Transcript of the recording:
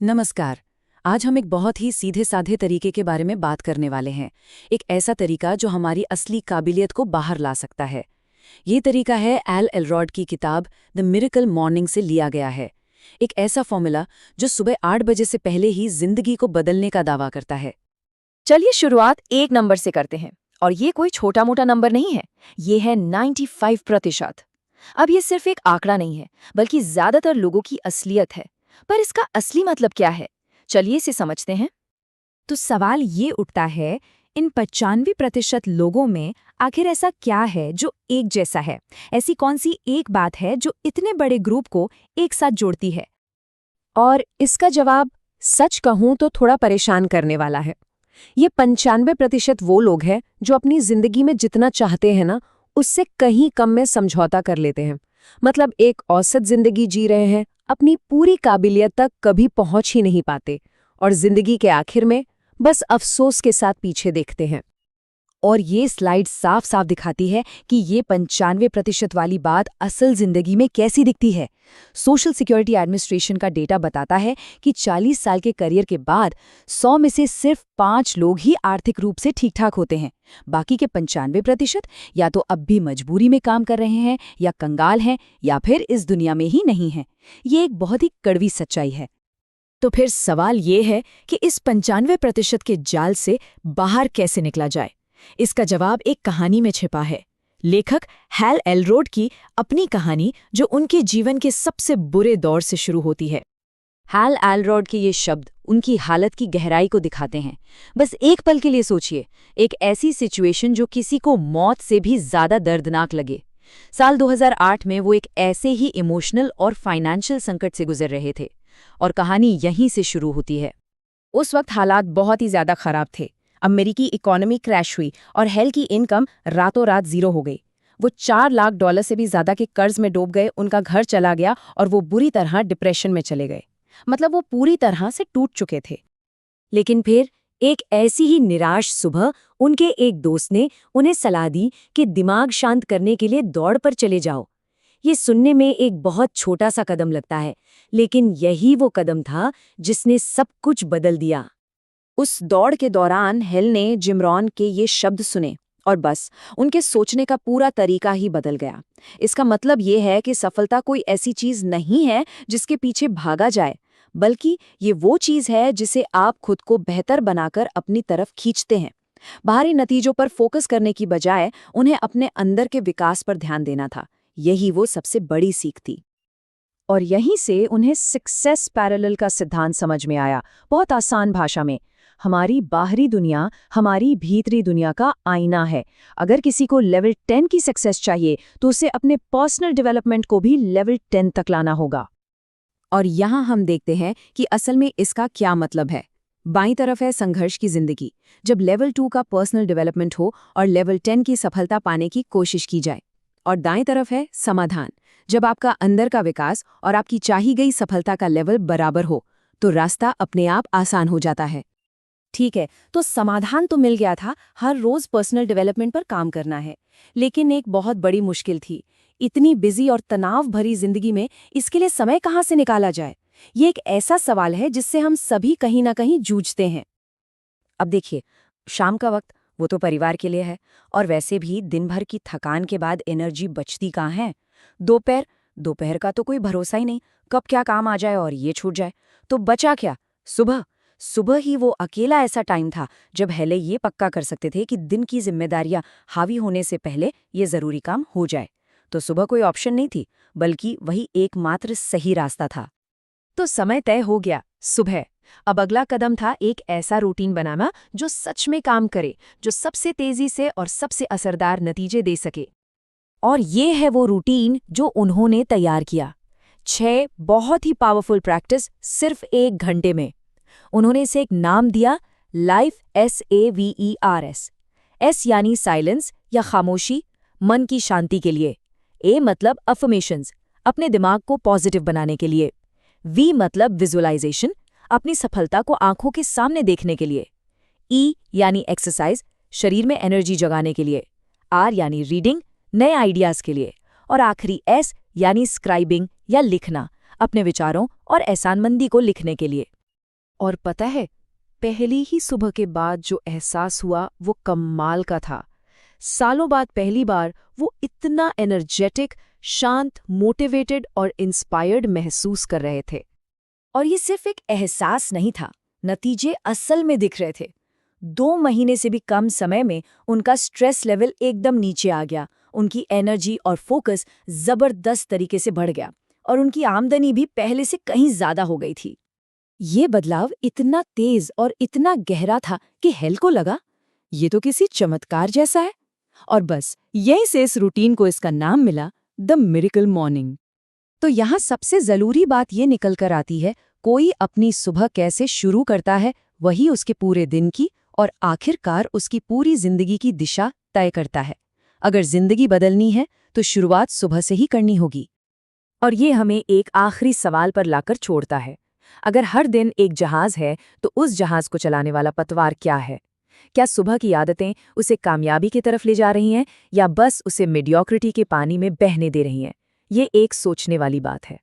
नमस्कार। आज हम एक बहुत ही सीधे साधे तरीके के बारे में बात करने वाले हैं। एक ऐसा तरीका जो हमारी असली काबिलियत को बाहर ला सकता है। ये तरीका है एल एलरॉड की किताब द मिरेकल मॉर्निंग से लिया गया है। एक ऐसा फॉर्मूला जो सुबह 8 बजे से पहले ही जिंदगी को बदलने का दावा करता है। चलिए शुरुआत एक नंबर से करते हैं। और ये कोई छोटा मोटा नंबर नहीं है, ये है 95%। अब ये सिर्फ एक आंकड़ा नहीं है, बल्कि ज्यादातर लोगों की असलियत है। पर इसका असली मतलब क्या है, चलिए इसे समझते हैं। तो सवाल ये उठता है, इन 95% लोगों में आखिर ऐसा क्या है जो एक जैसा है? ऐसी कौन सी एक बात है जो इतने बड़े ग्रुप को एक साथ जोड़ती है? और इसका जवाब सच कहूं तो थोड़ा परेशान करने वाला है। ये 95% वो लोग हैं जो अपनी जिंदगी में जितना चाहते हैं ना, उससे कहीं कम में समझौता कर लेते हैं। मतलब एक औसत जिंदगी जी रहे हैं, अपनी पूरी काबिलियत तक कभी पहुंच ही नहीं पाते, और जिंदगी के आखिर में बस अफसोस के साथ पीछे देखते हैं। और ये स्लाइड साफ साफ दिखाती है कि ये 95% वाली बात असल जिंदगी में कैसी दिखती है। सोशल सिक्योरिटी एडमिनिस्ट्रेशन का डेटा बताता है कि 40 साल के करियर के बाद 100 में से सिर्फ 5 लोग ही आर्थिक रूप से ठीक ठाक होते हैं। बाकी के 95% या तो अब भी मजबूरी में काम कर रहे हैं, या कंगाल हैं, या फिर इस दुनिया में ही नहीं हैं। ये एक बहुत ही कड़वी सच्चाई है। तो फिर सवाल ये है कि इस 95% के जाल से बाहर कैसे निकला जाए। इसका जवाब एक कहानी में छिपा है। लेखक हैल एलरोड की अपनी कहानी, जो उनके जीवन के सबसे बुरे दौर से शुरू होती है। हैल एलरॉड के ये शब्द उनकी हालत की गहराई को दिखाते हैं। बस एक पल के लिए सोचिए, एक ऐसी सिचुएशन जो किसी को मौत से भी ज्यादा दर्दनाक लगे। साल 2008 में वो एक ऐसे ही इमोशनल और फाइनेंशियल संकट से गुजर रहे थे, और कहानी यहीं से शुरू होती है। उस वक्त हालात बहुत ही ज्यादा खराब थे। अमेरिकी इकोनॉमी क्रैश हुई और हेल की इनकम रातों रात जीरो हो गई। वो $4 लाख से भी ज्यादा के कर्ज में डूब गए, उनका घर चला गया और वो बुरी तरह डिप्रेशन में चले गए। मतलब वो पूरी तरह से टूट चुके थे। लेकिन फिर एक ऐसी ही निराश सुबह उनके एक दोस्त ने उन्हें सलाह दी कि दिमाग शांत करने के लिए दौड़ पर चले जाओ। ये सुनने में एक बहुत छोटा सा कदम लगता है, लेकिन यही वो कदम था जिसने सब कुछ बदल दिया। उस दौड़ के दौरान हेल ने जिम रॉन के ये शब्द सुने, और बस उनके सोचने का पूरा तरीका ही बदल गया। इसका मतलब ये है कि सफलता कोई ऐसी चीज नहीं है जिसके पीछे भागा जाए, बल्कि ये वो चीज है जिसे आप खुद को बेहतर बनाकर अपनी तरफ खींचते हैं। बाहरी नतीजों पर फोकस करने की बजाय उन्हें अपने अंदर के विकास पर ध्यान देना था। यही वो सबसे बड़ी सीख थी। और यहीं से उन्हें सक्सेस पैरेलल का सिद्धांत समझ में आया, बहुत आसान भाषा में। हमारी बाहरी दुनिया हमारी भीतरी दुनिया का आईना है। अगर किसी को लेवल 10 की सक्सेस चाहिए तो उसे अपने पर्सनल डेवलपमेंट को भी लेवल 10 तक लाना होगा। और यहाँ हम देखते हैं कि असल में इसका क्या मतलब है। बाईं तरफ है संघर्ष की जिंदगी, जब लेवल 2 का पर्सनल डेवलपमेंट हो और लेवल 10 की सफलता पाने की कोशिश की जाए। और दाएं तरफ है समाधान, जब आपका अंदर का विकास और आपकी चाही गई सफलता का लेवल बराबर हो, तो रास्ता अपने आप आसान हो जाता है। ठीक है, तो समाधान तो मिल गया था, हर रोज पर्सनल डेवलपमेंट पर काम करना है। लेकिन एक बहुत बड़ी मुश्किल थी, इतनी बिजी और तनाव भरी जिंदगी में इसके लिए समय कहाँ से निकाला जाए? ये एक ऐसा सवाल है जिससे हम सभी कहीं ना कहीं जूझते हैं। अब देखिए, शाम का वक्त वो तो परिवार के लिए है, और वैसे भी दिन भर की थकान के बाद एनर्जी बचती कहाँ है? दोपहर दोपहर का तो कोई भरोसा ही नहीं, कब क्या काम आ जाए और ये छूट जाए। तो बचा क्या? सुबह। सुबह ही वो अकेला ऐसा टाइम था जब हेले ये पक्का कर सकते थे कि दिन की जिम्मेदारियां हावी होने से पहले ये जरूरी काम हो जाए। तो सुबह कोई ऑप्शन नहीं थी, बल्कि वही एकमात्र सही रास्ता था। तो समय तय हो गया, सुबह। अब अगला कदम था एक ऐसा रूटीन बनाना जो सच में काम करे, जो सबसे तेजी से और सबसे असरदार नतीजे दे सके। और ये है वो रूटीन जो उन्होंने तैयार किया। 6 बहुत ही पावरफुल प्रैक्टिस सिर्फ 1 घंटे में। उन्होंने इसे एक नाम दिया, लाइफ SAVERS। S यानी साइलेंस या खामोशी, मन की शांति के लिए। A मतलब अफर्मेशंस, अपने दिमाग को पॉजिटिव बनाने के लिए। V मतलब विजुअलाइजेशन, अपनी सफलता को आंखों के सामने देखने के लिए। E यानी एक्सरसाइज, शरीर में एनर्जी जगाने के लिए। R यानी रीडिंग, नए आइडियाज के लिए। और आखिरी S यानी स्क्राइबिंग या लिखना, अपने विचारों और एहसानमंदी को लिखने के लिए। और पता है, पहली ही सुबह के बाद जो एहसास हुआ वो कमाल का था। सालों बाद पहली बार वो इतना एनर्जेटिक, शांत, मोटिवेटेड और इंस्पायर्ड महसूस कर रहे थे। और ये सिर्फ एक एहसास नहीं था, नतीजे असल में दिख रहे थे। 2 महीने से भी कम समय में उनका स्ट्रेस लेवल एकदम नीचे आ गया, उनकी एनर्जी और फोकस जबरदस्त तरीके से बढ़ गया और उनकी आमदनी भी पहले से कहीं ज्यादा हो गई थी। ये बदलाव इतना तेज और इतना गहरा था कि हेल को लगा ये तो किसी चमत्कार जैसा है। और बस यहीं से इस रूटीन को इसका नाम मिला, द मिरेकल मॉर्निंग। तो यहाँ सबसे जरूरी बात ये निकल कर आती है, कोई अपनी सुबह कैसे शुरू करता है वही उसके पूरे दिन की और आखिरकार उसकी पूरी जिंदगी की दिशा तय करता है। अगर जिंदगी बदलनी है तो शुरुआत सुबह से ही करनी होगी। और ये हमें एक आखिरी सवाल पर लाकर छोड़ता है, अगर हर दिन एक जहाज है तो उस जहाज को चलाने वाला पतवार क्या है? क्या सुबह की आदतें उसे कामयाबी की तरफ ले जा रही हैं या बस उसे मीडियोक्रिटी के पानी में बहने दे रही हैं? ये एक सोचने वाली बात है।